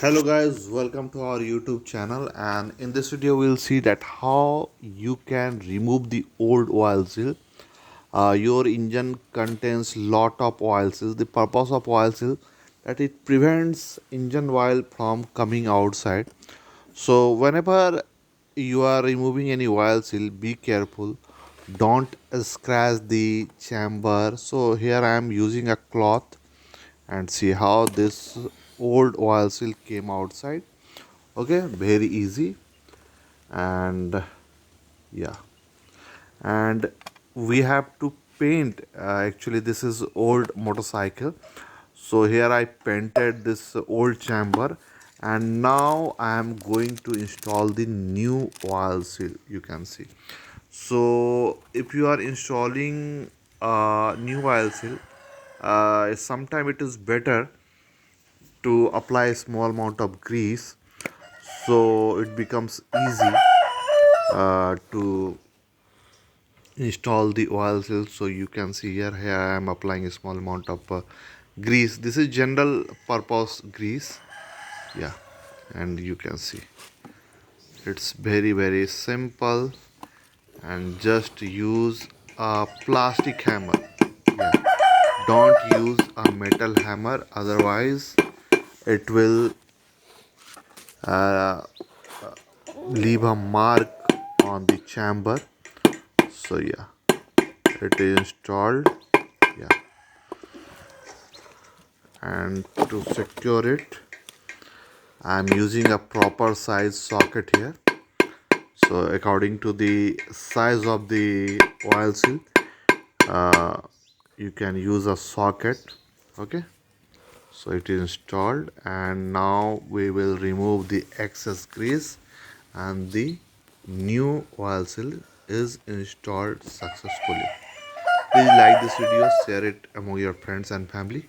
Hello guys, welcome to our YouTube channel, and in this video we'll see that how you can remove the old oil seal. Your engine contains lot of oil seals. The purpose of oil seal that it prevents engine oil from coming outside. So whenever you are removing any oil seal, be careful. Don't scratch the chamber. So here I am using a cloth and see how this old oil seal came outside. Okay, very easy. And yeah, and we have to paint. Actually this is old motorcycle, so here I painted this old chamber, and now I am going to install the new oil seal. You can see. So if you are installing new oil seal, sometime it is better to apply a small amount of grease, so it becomes easy to install the oil seal. So you can see here I am applying a small amount of grease. This is general purpose grease. Yeah, and you can see it's very simple, and just use a plastic hammer. Yeah, don't use a metal hammer, otherwise it will uh, leave a mark on the chamber. So yeah, it is installed. Yeah, and to secure it, I'm using a proper size socket here. So according to the size of the oil seal, uh, you can use a socket. Okay, so it is installed, and now we will remove the excess grease, and the new oil seal is installed successfully. Please like this video, share it among your friends and family.